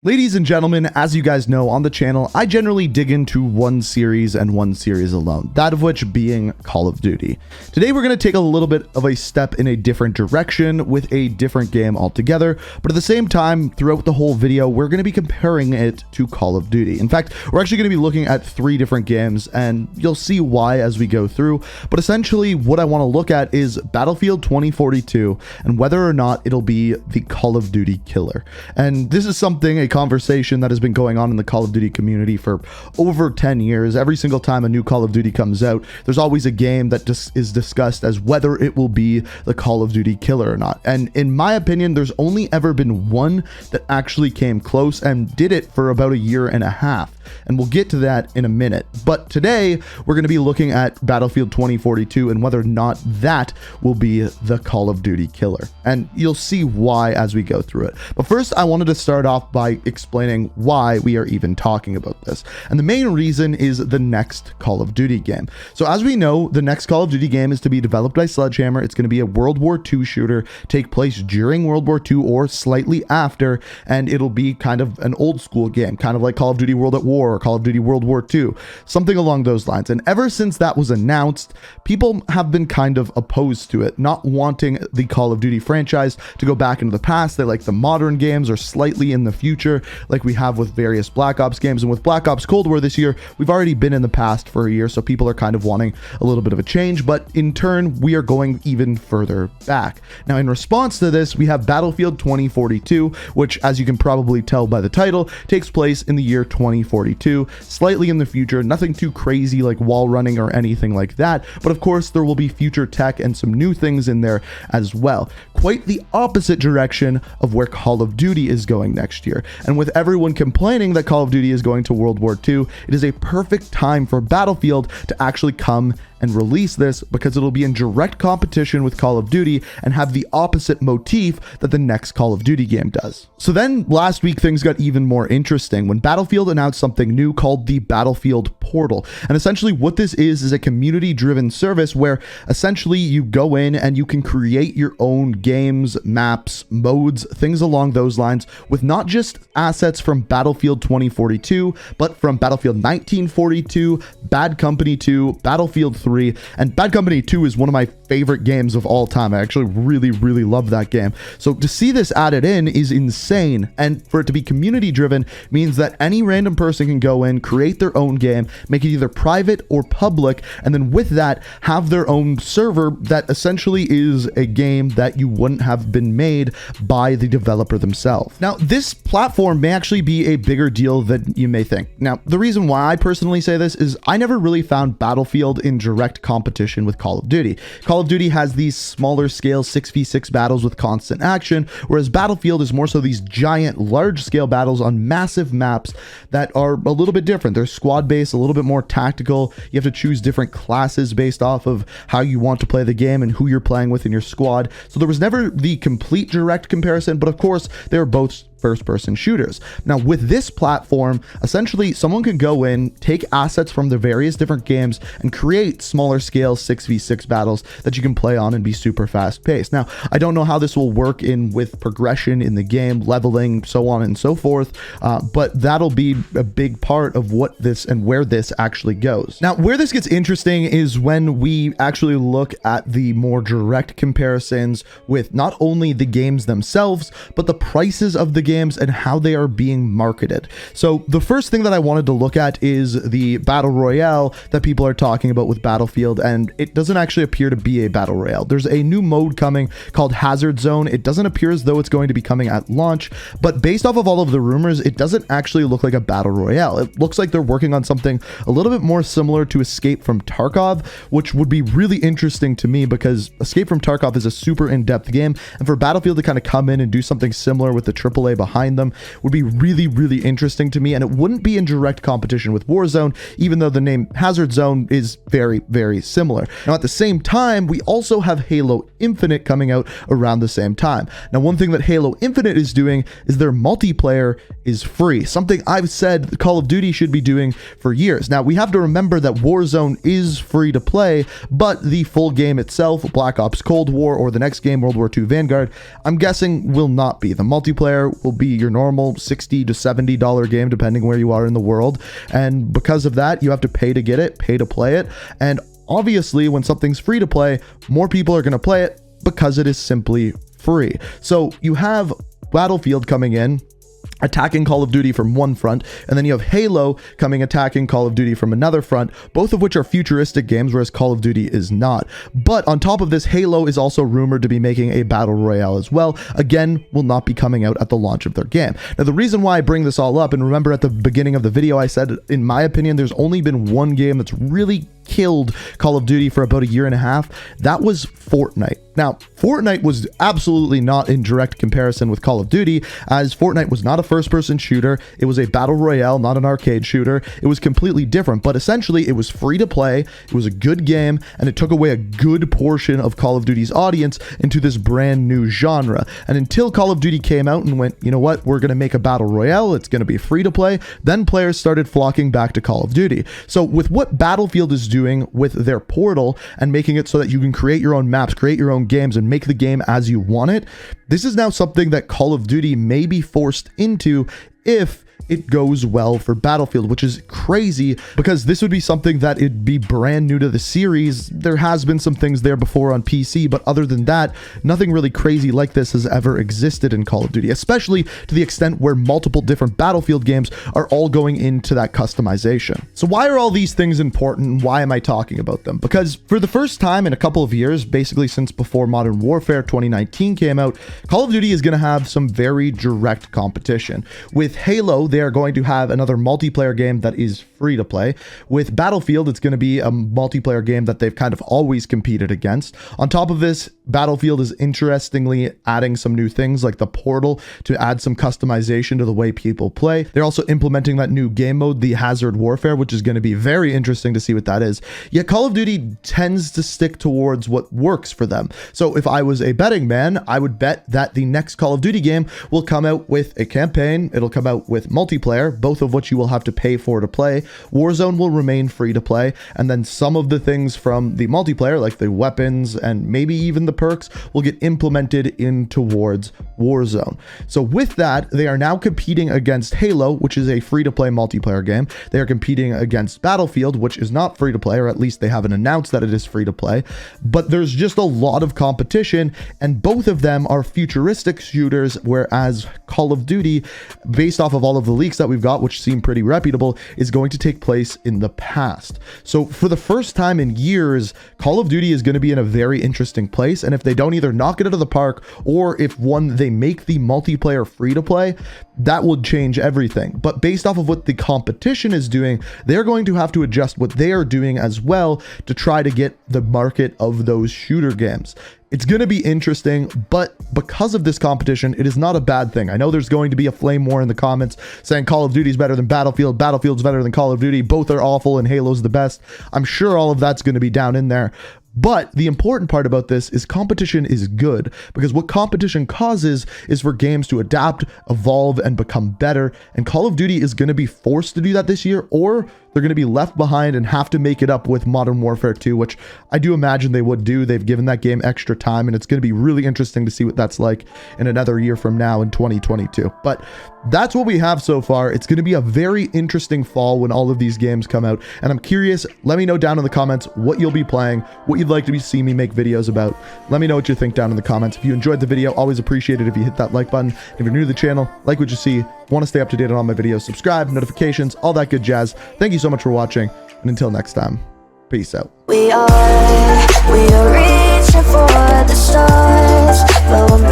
Ladies and gentlemen, as you guys know on the channel, I generally dig into one series and one series alone, that of which being Call of Duty. Today we're going to take a little bit of a step in a different direction with a different game altogether, but at the same time, throughout the whole video, we're going to be comparing it to Call of Duty. In fact, we're actually going to be looking at 3 different games, and you'll see why as we go through, but essentially what I want to look at is Battlefield 2042 and whether or not it'll be the Call of Duty killer. And this is something, a conversation that has been going on in the Call of Duty community for over 10 years. Every single time a new Call of Duty comes out, there's always a game that is discussed as whether it will be the Call of Duty killer or not. And in my opinion, there's only ever been one that actually came close and did it for about a year and a half. And we'll get to that in a minute. But today we're going to be looking at Battlefield 2042 and whether or not that will be the Call of Duty killer. And you'll see why as we go through it. But first, I wanted to start off by explaining why we are even talking about this. And the main reason is the next Call of Duty game. So as we know, the next Call of Duty game is to be developed by Sledgehammer. It's going to be a World War II shooter, take place during World War II or slightly after, and it'll be kind of an old school game, kind of like Call of Duty World at War or Call of Duty World War II, something along those lines. And ever since that was announced, people have been kind of opposed to it, not wanting the Call of Duty franchise to go back into the past. They like the modern games or slightly in the future, like we have with various Black Ops games. And with Black Ops Cold War this year, we've already been in the past for a year, so people are kind of wanting a little bit of a change, but in turn, we are going even further back. Now, in response to this, we have Battlefield 2042, which, as you can probably tell by the title, takes place in the year 2042, slightly in the future, nothing too crazy like wall running or anything like that, but of course, there will be future tech and some new things in there as well. Quite the opposite direction of where Call of Duty is going next year. And with everyone complaining that Call of Duty is going to World War II, it is a perfect time for Battlefield to actually come and release this, because it'll be in direct competition with Call of Duty and have the opposite motif that the next Call of Duty game does. So then last week things got even more interesting when Battlefield announced something new called the Battlefield Portal. And essentially what this is a community driven service where essentially you go in and you can create your own games, maps, modes, things along those lines, with not just assets from Battlefield 2042, but from Battlefield 1942, Bad Company 2, Battlefield 3, and Bad Company 2 is one of my favorite games of all time. I actually really love that game. So to see this added in is insane, and for it to be community driven means that any random person can go in, create their own game, make it either private or public, and then with that have their own server that essentially is a game that you wouldn't have been made by the developer themselves. Now, this platform may actually be a bigger deal than you may think. Now, the reason why I personally say this is I never really found Battlefield in direct competition with Call of Duty. Call of Duty has these smaller scale 6v6 battles with constant action, whereas Battlefield is more so these giant, large scale battles on massive maps that are a little bit different. They're squad based, a little bit more tactical. You have to choose different classes based off of how you want to play the game and who you're playing with in your squad. So there was never the complete direct comparison, but of course, they were both first-person shooters. Now, with this platform, essentially someone can go in, take assets from the various different games and create smaller scale 6v6 battles that you can play on and be super fast-paced. Now, I don't know how this will work in with progression in the game, leveling, so on and so forth, but that'll be a big part of what this and where this actually goes. Now, where this gets interesting is when we actually look at the more direct comparisons with not only the games themselves, but the prices of the games and how they are being marketed. So the first thing that I wanted to look at is the battle royale that people are talking about with Battlefield, and it doesn't actually appear to be a battle royale. There's a new mode coming called Hazard Zone. It doesn't appear as though it's going to be coming at launch, but based off of all of the rumors, it doesn't actually look like a battle royale. It looks like they're working on something a little bit more similar to Escape from Tarkov, which would be really interesting to me because Escape from Tarkov is a super in-depth game, and for Battlefield to kind of come in and do something similar with the AAA behind them would be really interesting to me, and it wouldn't be in direct competition with Warzone, even though the name Hazard Zone is very similar. Now, at the same time, we also have Halo Infinite coming out around the same time. Now, one thing that Halo Infinite is doing is their multiplayer is free, something I've said Call of Duty should be doing for years. Now, we have to remember that Warzone is free to play, but the full game itself, Black Ops Cold War or the next game, World War II Vanguard, I'm guessing will not be. The multiplayer will be your normal $60 to $70 game, depending where you are in the world. And because of that, you have to pay to get it, pay to play it. And obviously, when something's free to play, more people are going to play it because it is simply free. So you have Battlefield coming in, attacking Call of Duty from one front, and then you have Halo coming attacking Call of Duty from another front, both of which are futuristic games, whereas Call of Duty is not. But on top of this, Halo is also rumored to be making a battle royale as well. Again, will not be coming out at the launch of their game. Now, the reason why I bring this all up, and remember at the beginning of the video I said, in my opinion, there's only been one game that's really killed Call of Duty for about a year and a half. That was Fortnite. Now, Fortnite was absolutely not in direct comparison with Call of Duty, as Fortnite was not a first-person shooter. It was a battle royale, not an arcade shooter. It was completely different, but essentially it was free to play. It was a good game, and it took away a good portion of Call of Duty's audience into this brand new genre. And until Call of Duty came out and went, you know what, we're going to make a battle royale, it's going to be free to play, then players started flocking back to Call of Duty. So with what Battlefield is doing with their portal and making it so that you can create your own maps, create your own games, and make the game as you want it, this is now something that Call of Duty may be forced into if it goes well for Battlefield, which is crazy because this would be something that it'd be brand new to the series. There has been some things there before on PC, but other than that, nothing really crazy like this has ever existed in Call of Duty, especially to the extent where multiple different Battlefield games are all going into that customization. So why are all these things important and why am I talking about them? Because for the first time in a couple of years, basically since before Modern Warfare 2019 came out, Call of Duty is going to have some very direct competition. With Halo, they are going to have another multiplayer game that is free to play. With Battlefield, it's going to be a multiplayer game that they've kind of always competed against. On top of this, Battlefield is interestingly adding some new things like the portal to add some customization to the way people play. They're also implementing that new game mode, the Hazard Warfare, which is going to be very interesting to see what that is. Yet Call of Duty tends to stick towards what works for them. So if I was a betting man, I would bet that the next Call of Duty game will come out with a campaign, it'll come out with multiplayer, both of which you will have to pay for to play. Warzone will remain free to play, and then some of the things from the multiplayer, like the weapons and maybe even the perks, will get implemented in towards Warzone. So with that, they are now competing against Halo, which is a free-to-play multiplayer game. They are competing against Battlefield, which is not free-to-play, or at least they haven't announced that it is free-to-play. But there's just a lot of competition, and both of them are futuristic shooters, whereas Call of Duty, based off of all of the leaks that we've got, which seem pretty reputable, is going to take place in the past. So for the first time in years, Call of Duty is going to be in a very interesting place, and if they don't either knock it out of the park, or if they make the multiplayer free to play, that would change everything. But based off of what the competition is doing, they're going to have to adjust what they are doing as well to try to get the market of those shooter games. It's going to be interesting, but because of this competition, it is not a bad thing. I know there's going to be a flame war in the comments saying Call of Duty is better than Battlefield, Battlefield's better than Call of Duty, both are awful, and Halo's the best. I'm sure all of that's going to be down in there. But the important part about this is competition is good, because what competition causes is for games to adapt, evolve, and become better. And Call of Duty is going to be forced to do that this year, or they're going to be left behind and have to make it up with Modern Warfare 2, which I do imagine they would do. They've given that game extra time, and it's going to be really interesting to see what that's like in another year from now in 2022. But that's what we have so far. It's going to be a very interesting fall when all of these games come out, and I'm curious. Let me know down in the comments what you'll be playing, what you'd like to see me make videos about. Let me know what you think down in the comments. If you enjoyed the video, always appreciate it if you hit that like button. If you're new to the channel, like what you see, want to stay up to date on all my videos, subscribe, notifications, all that good jazz. Thank you so much for watching, and until next time, peace out. We are reaching for the stars, but we're